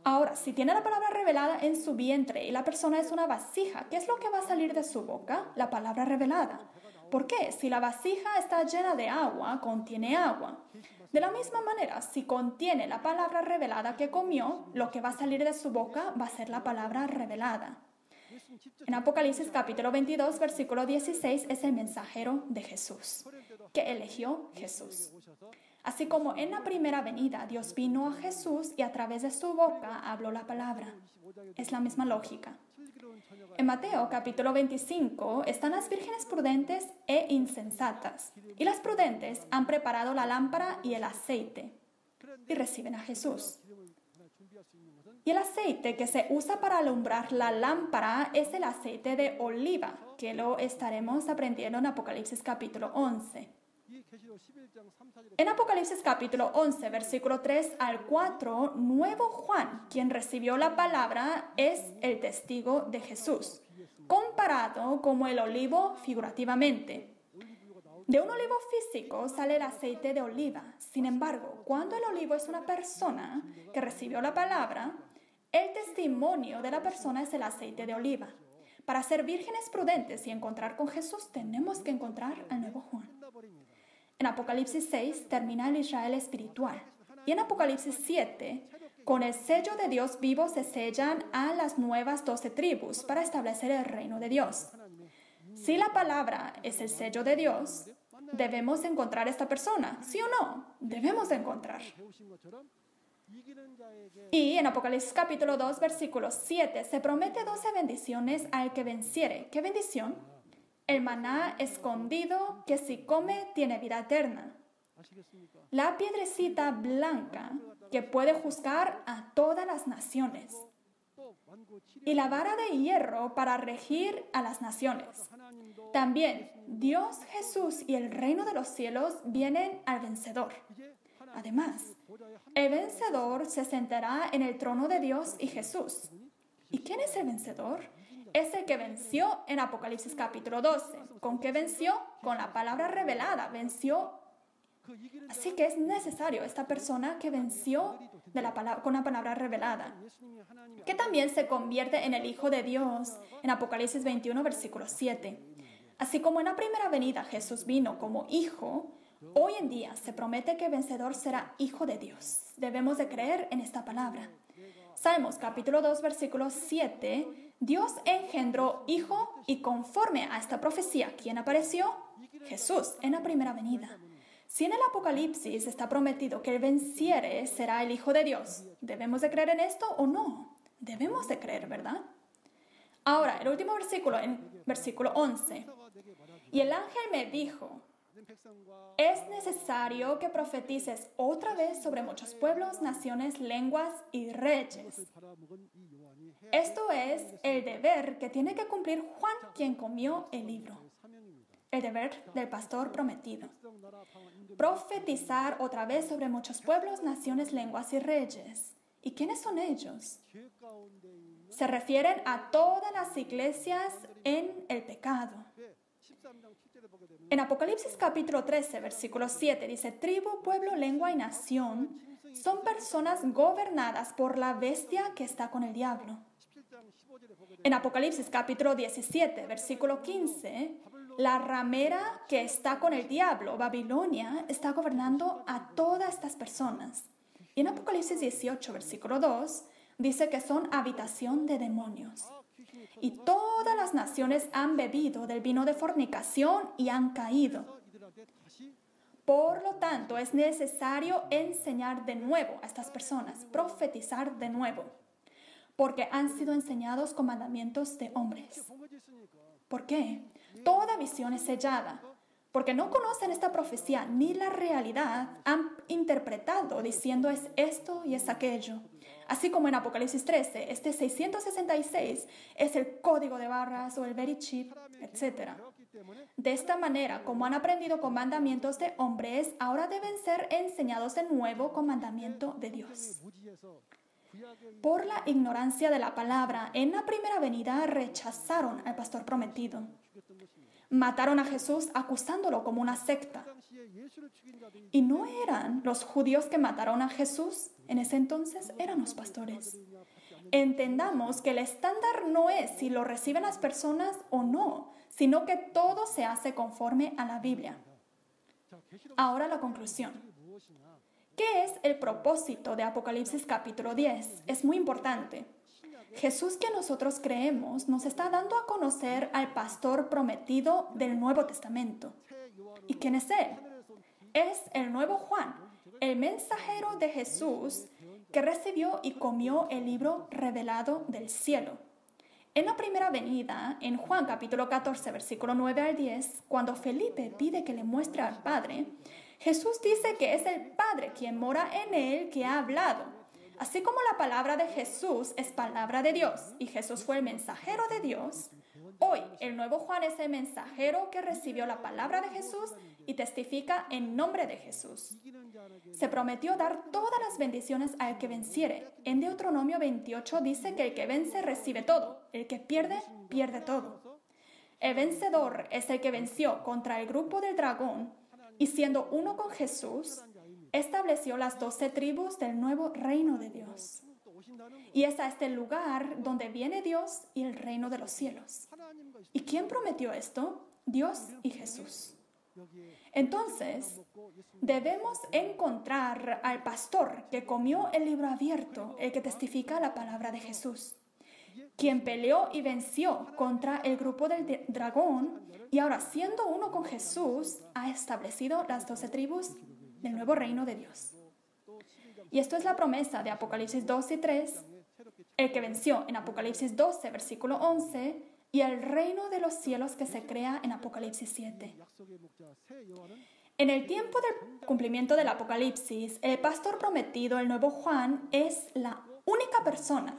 Ahora, si tiene la palabra revelada en su vientre y la persona es una vasija, ¿qué es lo que va a salir de su boca? La palabra revelada. ¿Por qué? Si la vasija está llena de agua, contiene agua. De la misma manera, si contiene la palabra revelada que comió, lo que va a salir de su boca va a ser la palabra revelada. En Apocalipsis capítulo 22, versículo 16, es el mensajero de Jesús, que eligió Jesús. Así como en la primera venida Dios vino a Jesús y a través de su boca habló la palabra. Es la misma lógica. En Mateo capítulo 25 están las vírgenes prudentes e insensatas. Y las prudentes han preparado la lámpara y el aceite y reciben a Jesús. Y el aceite que se usa para alumbrar la lámpara es el aceite de oliva, que lo estaremos aprendiendo en Apocalipsis capítulo 11. En Apocalipsis capítulo 11, versículo 3 al 4, nuevo Juan, quien recibió la palabra, es el testigo de Jesús, comparado como el olivo figurativamente. De un olivo físico sale el aceite de oliva. Sin embargo, cuando el olivo es una persona que recibió la palabra, el testimonio de la persona es el aceite de oliva. Para ser vírgenes prudentes y encontrar con Jesús, tenemos que encontrar al nuevo Juan. En Apocalipsis 6 termina el Israel espiritual. Y en Apocalipsis 7, con el sello de Dios vivo se sellan a las nuevas 12 tribus para establecer el reino de Dios. Si la palabra es el sello de Dios, debemos encontrar a esta persona. ¿Sí o no? Debemos encontrar. Y en Apocalipsis capítulo 2, versículo 7, se promete 12 bendiciones al que venciere. ¿Qué bendición? El maná escondido que si come tiene vida eterna. La piedrecita blanca que puede juzgar a todas las naciones. Y la vara de hierro para regir a las naciones. También Dios, Jesús y el reino de los cielos vienen al vencedor. Además, el vencedor se sentará en el trono de Dios y Jesús. ¿Y quién es el vencedor? Es el que venció en Apocalipsis capítulo 12. ¿Con qué venció? Con la palabra revelada. Venció. Así que es necesario esta persona que venció con la palabra revelada, que también se convierte en el Hijo de Dios en Apocalipsis 21, versículo 7. Así como en la primera venida Jesús vino como Hijo, hoy en día se promete que el vencedor será Hijo de Dios. Debemos de creer en esta palabra. Salmos capítulo 2, versículo 7. Dios engendró hijo y conforme a esta profecía, ¿quién apareció? Jesús en la primera venida. Si en el Apocalipsis está prometido que el venciere será el Hijo de Dios, ¿debemos de creer en esto o no? Debemos de creer, ¿verdad? Ahora, el último versículo, en versículo 11. Y el ángel me dijo, es necesario que profetices otra vez sobre muchos pueblos, naciones, lenguas y reyes. Esto es el deber que tiene que cumplir Juan, quien comió el libro. El deber del pastor prometido. Profetizar otra vez sobre muchos pueblos, naciones, lenguas y reyes. ¿Y quiénes son ellos? Se refieren a todas las iglesias en el pecado. En Apocalipsis capítulo 13, versículo 7 dice, tribu, pueblo, lengua y nación son personas gobernadas por la bestia que está con el diablo. En Apocalipsis capítulo 17, versículo 15, la ramera que está con el diablo, Babilonia, está gobernando a todas estas personas. Y en Apocalipsis 18, versículo 2, dice que son habitación de demonios. Y todas las naciones han bebido del vino de fornicación y han caído. Por lo tanto, es necesario enseñar de nuevo a estas personas, profetizar de nuevo, porque han sido enseñados con mandamientos de hombres. ¿Por qué? Toda visión es sellada, porque no conocen esta profecía ni la realidad, han interpretado diciendo es esto y es aquello. Así como en Apocalipsis 13, este 666 es el código de barras o el very chip, etc. De esta manera, como han aprendido con mandamientos de hombres, ahora deben ser enseñados de nuevo con mandamiento de Dios. Por la ignorancia de la palabra, en la primera venida rechazaron al pastor prometido. Mataron a Jesús acusándolo como una secta. Y no eran los judíos que mataron a Jesús, en ese entonces eran los pastores. Entendamos que el estándar no es si lo reciben las personas o no, sino que todo se hace conforme a la Biblia. Ahora la conclusión. ¿Qué es el propósito de Apocalipsis capítulo 10? Es muy importante. Jesús que nosotros creemos nos está dando a conocer al pastor prometido del Nuevo Testamento. ¿Y quién es él? Es el nuevo Juan, el mensajero de Jesús que recibió y comió el libro revelado del cielo. En la primera venida, en Juan capítulo 14, versículo 9 al 10, cuando Felipe pide que le muestre al Padre, Jesús dice que es el Padre quien mora en él que ha hablado. Así como la palabra de Jesús es palabra de Dios y Jesús fue el mensajero de Dios, hoy el nuevo Juan es el mensajero que recibió la palabra de Jesús y testifica en nombre de Jesús. Se prometió dar todas las bendiciones al que venciere. En Deuteronomio 28 dice que el que vence recibe todo, el que pierde, pierde todo. El vencedor es el que venció contra el grupo del dragón y siendo uno con Jesús, estableció las 12 tribus del nuevo reino de Dios. Y es a este lugar donde viene Dios y el reino de los cielos. ¿Y quién prometió esto? Dios y Jesús. Entonces, debemos encontrar al pastor que comió el libro abierto, el que testifica la palabra de Jesús, quien peleó y venció contra el grupo del dragón y ahora siendo uno con Jesús, ha establecido las 12 tribus del nuevo reino de Dios. Y esto es la promesa de Apocalipsis 2 y 3, el que venció en Apocalipsis 12, versículo 11, y el reino de los cielos que se crea en Apocalipsis 7. En el tiempo del cumplimiento del Apocalipsis, el pastor prometido, el nuevo Juan, es la única persona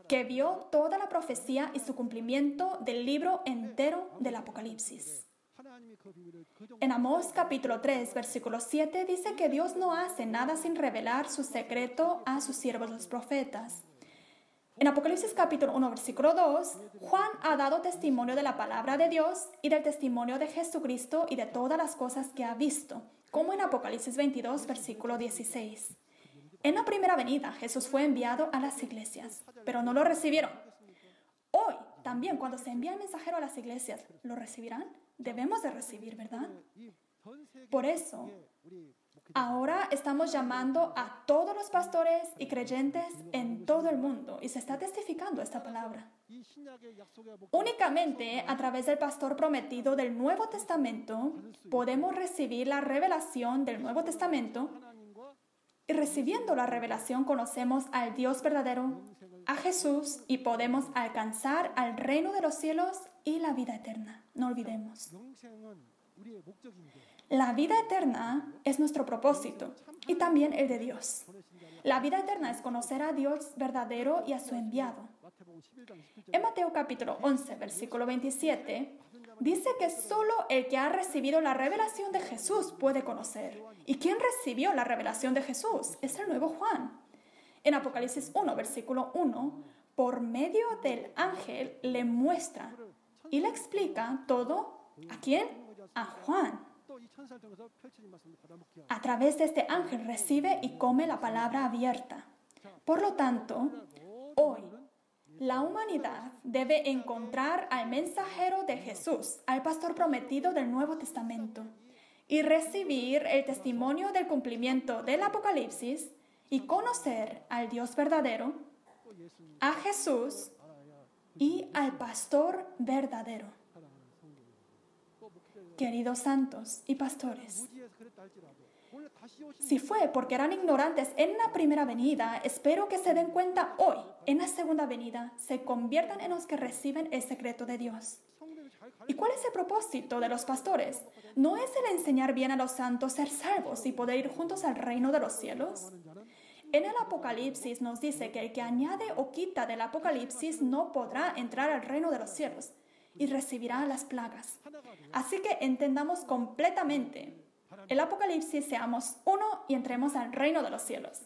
que vio toda la profecía y su cumplimiento del libro entero del Apocalipsis. En Amós capítulo 3, versículo 7 dice que Dios no hace nada sin revelar su secreto a sus siervos los profetas. En Apocalipsis capítulo 1, versículo 2, Juan ha dado testimonio de la palabra de Dios y del testimonio de Jesucristo y de todas las cosas que ha visto, como en Apocalipsis 22, versículo 16. En la primera venida, Jesús fue enviado a las iglesias, pero no lo recibieron. Hoy, también, cuando se envía el mensajero a las iglesias, ¿lo recibirán? Debemos de recibir, ¿verdad? Por eso, ahora estamos llamando a todos los pastores y creyentes en todo el mundo y se está testificando esta palabra. Únicamente a través del pastor prometido del Nuevo Testamento podemos recibir la revelación del Nuevo Testamento y recibiendo la revelación conocemos al Dios verdadero, a Jesús y podemos alcanzar al reino de los cielos y la vida eterna. No olvidemos. La vida eterna es nuestro propósito y también el de Dios. La vida eterna es conocer a Dios verdadero y a su enviado. En Mateo capítulo 11, versículo 27, dice que solo el que ha recibido la revelación de Jesús puede conocer. ¿Y quién recibió la revelación de Jesús? Es el nuevo Juan. En Apocalipsis 1, versículo 1, por medio del ángel le muestra y le explica todo. ¿A quién? A Juan. A través de este ángel recibe y come la palabra abierta. Por lo tanto, hoy la humanidad debe encontrar al mensajero de Jesús, al pastor prometido del Nuevo Testamento, y recibir el testimonio del cumplimiento del Apocalipsis y conocer al Dios verdadero, a Jesús y al pastor verdadero. Queridos santos y pastores, si fue porque eran ignorantes en la primera venida, espero que se den cuenta hoy, en la segunda venida, se conviertan en los que reciben el secreto de Dios. ¿Y cuál es el propósito de los pastores? ¿No es el enseñar bien a los santos ser salvos y poder ir juntos al reino de los cielos? En el Apocalipsis nos dice que el que añade o quita del Apocalipsis no podrá entrar al reino de los cielos y recibirá las plagas. Así que entendamos completamente el Apocalipsis, seamos uno y entremos al reino de los cielos.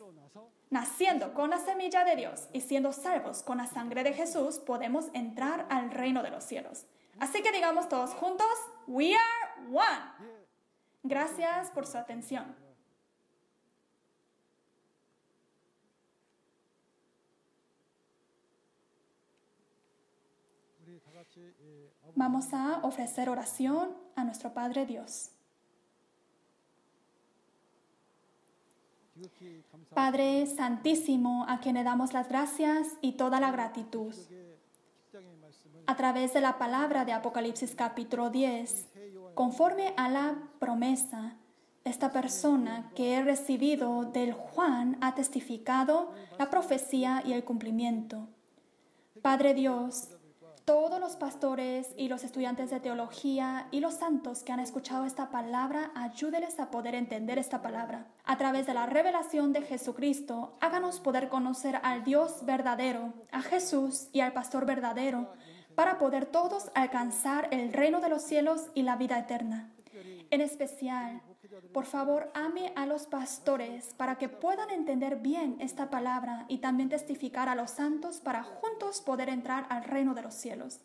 Naciendo con la semilla de Dios y siendo salvos con la sangre de Jesús, podemos entrar al reino de los cielos. Así que digamos todos juntos, we are one. Gracias por su atención. Vamos a ofrecer oración a nuestro Padre Dios. Padre Santísimo, a quien le damos las gracias y toda la gratitud. A través de la palabra de Apocalipsis capítulo 10, conforme a la promesa, esta persona que he recibido del Juan ha testificado la profecía y el cumplimiento. Padre Dios, todos los pastores y los estudiantes de teología y los santos que han escuchado esta palabra, ayúdeles a poder entender esta palabra. A través de la revelación de Jesucristo, háganos poder conocer al Dios verdadero, a Jesús y al pastor verdadero, para poder todos alcanzar el reino de los cielos y la vida eterna. En especial, por favor, ame a los pastores para que puedan entender bien esta palabra y también testificar a los santos para juntos poder entrar al reino de los cielos.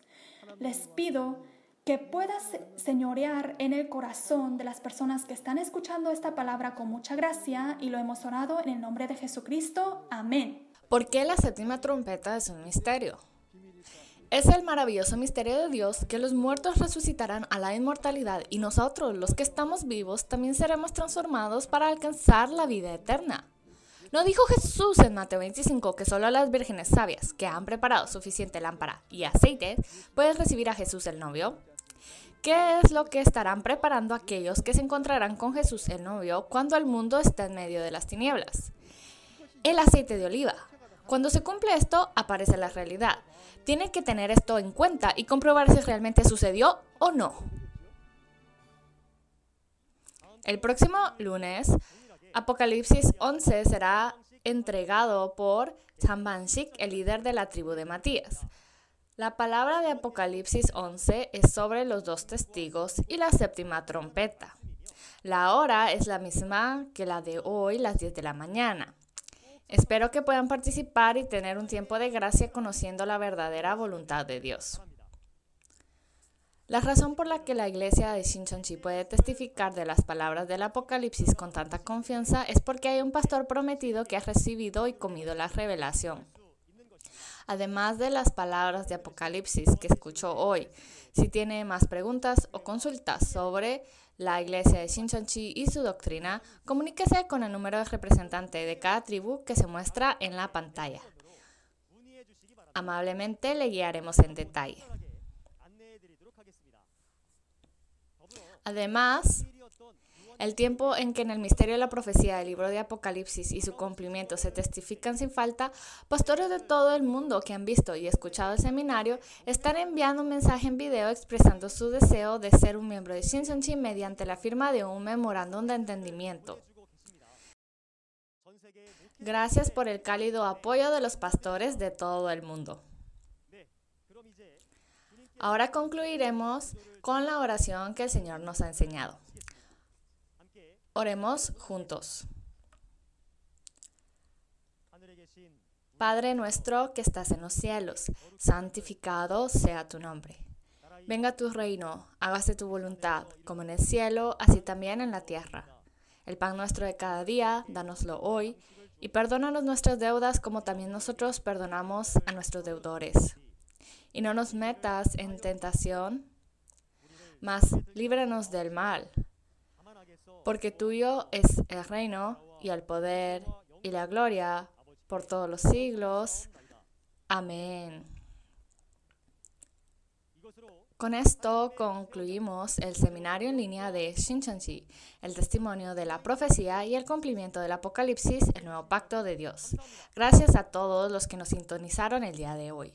Les pido que puedas señorear en el corazón de las personas que están escuchando esta palabra con mucha gracia, y lo hemos orado en el nombre de Jesucristo. Amén.
¿Por qué la séptima trompeta es un misterio? Es el maravilloso misterio de Dios que los muertos resucitarán a la inmortalidad y nosotros, los que estamos vivos, también seremos transformados para alcanzar la vida eterna. ¿No dijo Jesús en Mateo 25 que solo las vírgenes sabias que han preparado suficiente lámpara y aceite pueden recibir a Jesús el novio? ¿Qué es lo que estarán preparando aquellos que se encontrarán con Jesús el novio cuando el mundo está en medio de las tinieblas? El aceite de oliva. Cuando se cumple esto, aparece la realidad. Tiene que tener esto en cuenta y comprobar si realmente sucedió o no. El próximo lunes, Apocalipsis 11 será entregado por Chambanshik, el líder de la tribu de Matías. La palabra de Apocalipsis 11 es sobre los dos testigos y la séptima trompeta. La hora es la misma que la de hoy, las 10 de la mañana. Espero que puedan participar y tener un tiempo de gracia conociendo la verdadera voluntad de Dios. La razón por la que la iglesia de Shincheonji puede testificar de las palabras del Apocalipsis con tanta confianza es porque hay un pastor prometido que ha recibido y comido la revelación. Además de las palabras de Apocalipsis que escuchó hoy, si tiene más preguntas o consultas sobre la iglesia de Shincheonji y su doctrina, comuníquese con el número de representante de cada tribu que se muestra en la pantalla. Amablemente le guiaremos en detalle. Además, el tiempo en que en el misterio de la profecía del libro de Apocalipsis y su cumplimiento se testifican sin falta, pastores de todo el mundo que han visto y escuchado el seminario están enviando un mensaje en video expresando su deseo de ser un miembro de Shincheonji mediante la firma de un memorándum de entendimiento. Gracias por el cálido apoyo de los pastores de todo el mundo. Ahora concluiremos con la oración que el Señor nos ha enseñado. Oremos juntos. Padre nuestro que estás en los cielos, santificado sea tu nombre. Venga tu reino, hágase tu voluntad, como en el cielo, así también en la tierra. El pan nuestro de cada día, dánoslo hoy, y perdónanos nuestras deudas como también nosotros perdonamos a nuestros deudores. Y no nos metas en tentación, mas líbranos del mal. Porque tuyo es el reino y el poder y la gloria por todos los siglos. Amén. Con esto concluimos el seminario en línea de Shincheonji, el testimonio de la profecía y el cumplimiento del Apocalipsis, el nuevo pacto de Dios. Gracias a todos los que nos sintonizaron el día de hoy.